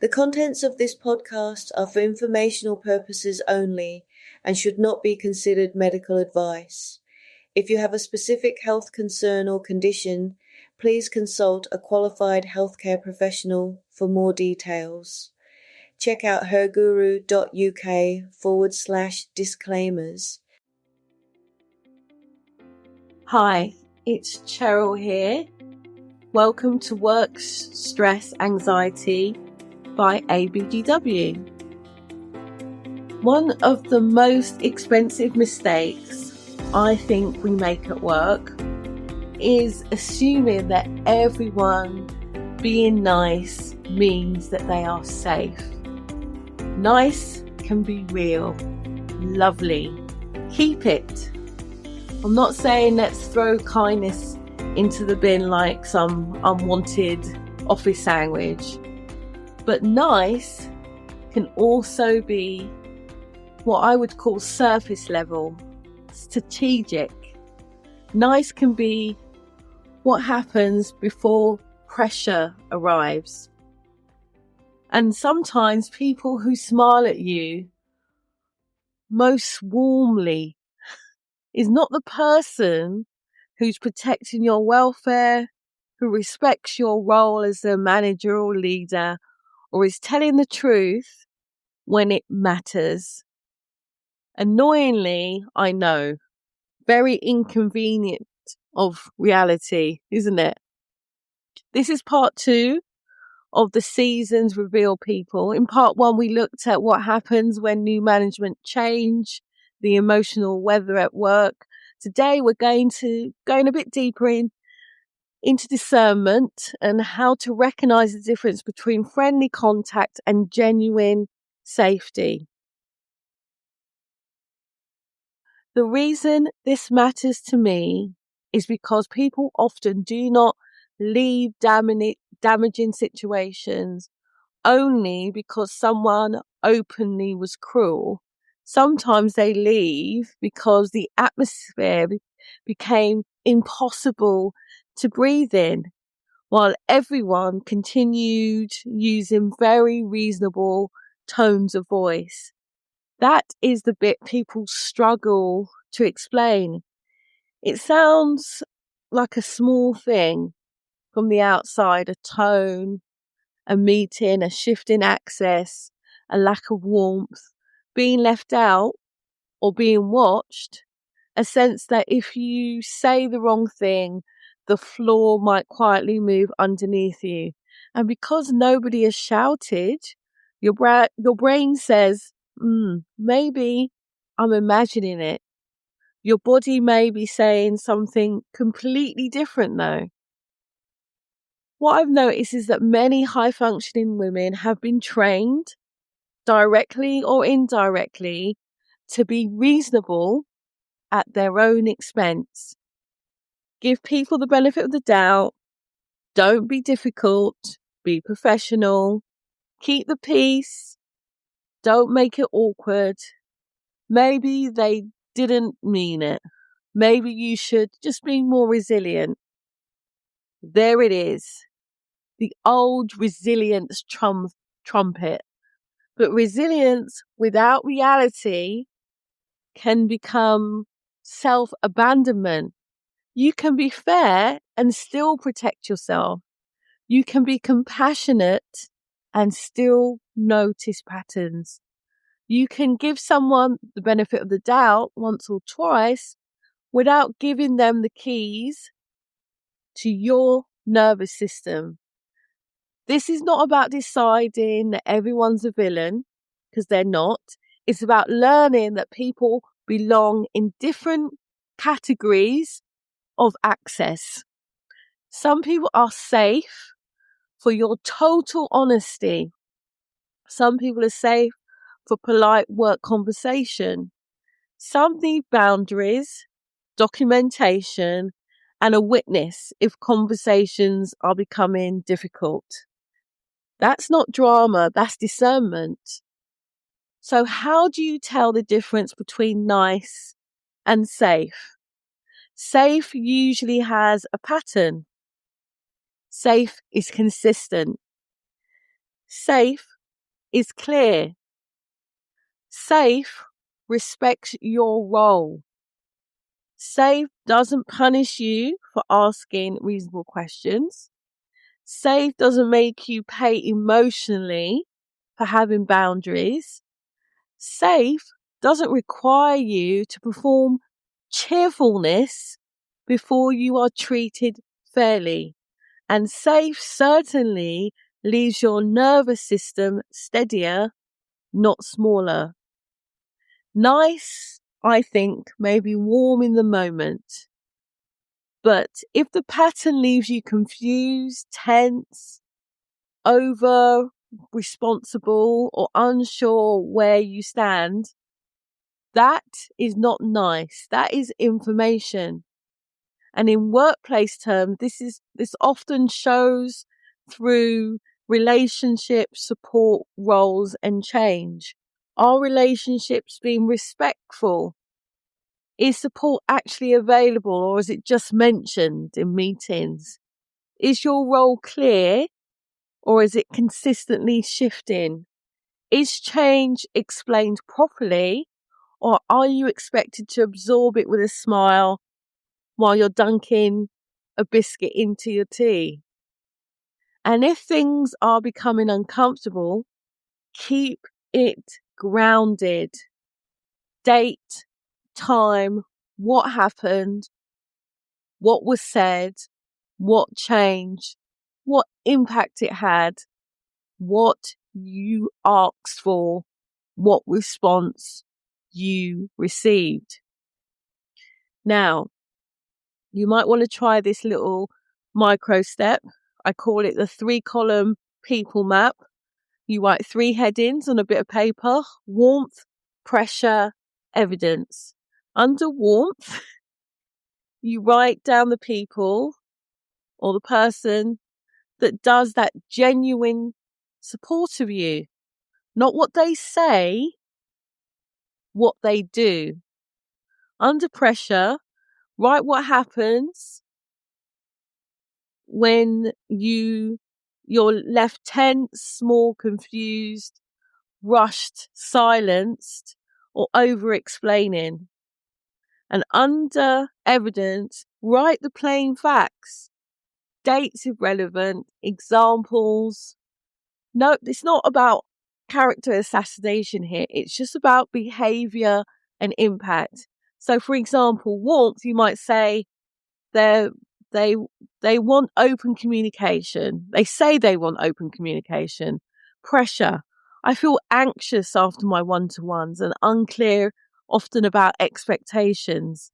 The contents of this podcast are for informational purposes only and should not be considered medical advice. If you have a specific health concern or condition, please consult a qualified healthcare professional for more details. Check out herguru.uk/disclaimers. Hi, it's Cheryl here. Welcome to Work Stress Anxiety by ABGW. One of the most expensive mistakes I think we make at work is assuming that everyone being nice means that they are safe. Nice can be real, lovely. Keep it. I'm not saying let's throw kindness into the bin like some unwanted office sandwich. But nice can also be what I would call surface level, strategic. Nice can be what happens before pressure arrives. And sometimes people who smile at you most warmly is not the person who's protecting your welfare, who respects your role as a manager or leader, or is telling the truth when it matters. Annoyingly, I know, very inconvenient of reality, isn't it? This is part 2 of the season's Reveal People. In part 1, we looked at what happens when new management change, the emotional weather at work. Today, we're going a bit deeper into discernment and how to recognize the difference between friendly contact and genuine safety. The reason this matters to me is because people often do not leave damaging situations only because someone openly was cruel. Sometimes they leave because the atmosphere became impossible to breathe in, while everyone continued using very reasonable tones of voice. That is the bit people struggle to explain. It sounds like a small thing from the outside, a tone, a meeting, a shift in access, a lack of warmth, being left out or being watched, a sense that if you say the wrong thing, the floor might quietly move underneath you. And because nobody has shouted, your brain says, maybe I'm imagining it. Your body may be saying something completely different though. What I've noticed is that many high-functioning women have been trained, directly or indirectly, to be reasonable at their own expense. Give people the benefit of the doubt. Don't be difficult. Be professional. Keep the peace. Don't make it awkward. Maybe they didn't mean it. Maybe you should just be more resilient. There it is. The old resilience trumpet. But resilience without reality can become self-abandonment. You can be fair and still protect yourself. You can be compassionate and still notice patterns. You can give someone the benefit of the doubt once or twice without giving them the keys to your nervous system. This is not about deciding that everyone's a villain, because they're not. It's about learning that people belong in different categories of access. Some people are safe for your total honesty. Some people are safe for polite work conversation. Some need boundaries, documentation, and a witness if conversations are becoming difficult. That's not drama, that's discernment. So how do you tell the difference between nice and safe? Safe usually has a pattern. Safe is consistent. Safe is clear. Safe respects your role. Safe doesn't punish you for asking reasonable questions. Safe doesn't make you pay emotionally for having boundaries. Safe doesn't require you to perform cheerfulness before you are treated fairly. And safe certainly leaves your nervous system steadier, not smaller. Nice, I think, may be warm in the moment. But if the pattern leaves you confused, tense, over responsible, or unsure where you stand, that is not nice. That is information. And in workplace terms, this often shows through relationship support roles and change. Are relationships being respectful? Is support actually available, or is it just mentioned in meetings? Is your role clear, or is it consistently shifting? Is change explained properly, or are you expected to absorb it with a smile while you're dunking a biscuit into your tea? And if things are becoming uncomfortable, keep it grounded. Date, time, what happened, what was said, what changed, what impact it had, what you asked for, what response you received. Now, you might want to try this little micro step. I call it the 3-column people map. You write 3 headings on a bit of paper: warmth, pressure, evidence. Under warmth, you write down the people or the person that does that genuine support of you. Not what they say, what they do. Under pressure, write what happens when you're left tense, small, confused, rushed, silenced, or over-explaining. And under evidence, write the plain facts. Dates if relevant, examples. No, it's not about character assassination here. It's just about behaviour and impact. So, for example, warmth, you might say they want open communication. They say they want open communication. Pressure. I feel anxious after my one-to-ones and unclear often about expectations.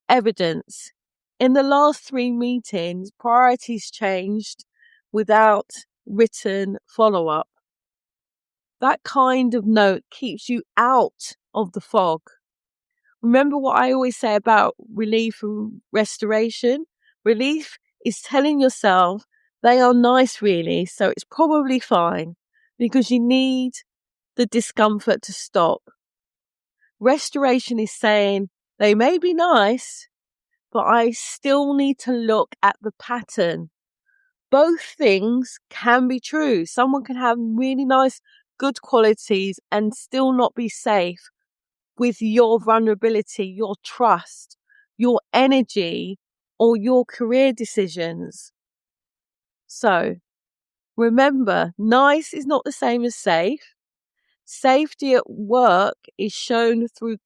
Evidence. In the last 3 meetings, priorities changed without written follow-up. That kind of note keeps you out of the fog. Remember what I always say about relief and restoration? Relief is telling yourself they are nice really, so it's probably fine, because you need the discomfort to stop. Restoration is saying they may be nice, but I still need to look at the pattern. Both things can be true. Someone can have really nice, good qualities and still not be safe with your vulnerability, your trust, your energy, or your career decisions. So remember, nice is not the same as safe. Safety at work is shown through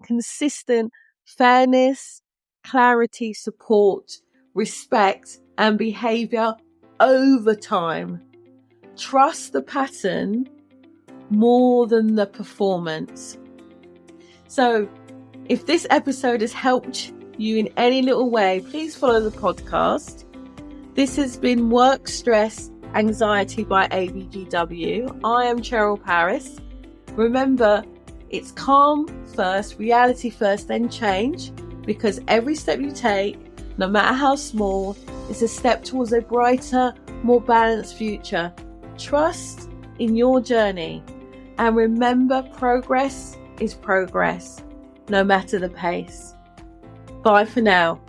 consistent fairness, clarity, support, respect, and behaviour over time. Trust the pattern more than the performance. So, if this episode has helped you in any little way, please follow the podcast. This has been Work, Stress, Anxiety by ABGW. I am Cheryl Parris. Remember, it's calm first, reality first, then change, because every step you take, no matter how small, is a step towards a brighter, more balanced future. Trust in your journey, and remember, progress is progress, no matter the pace. Bye for now.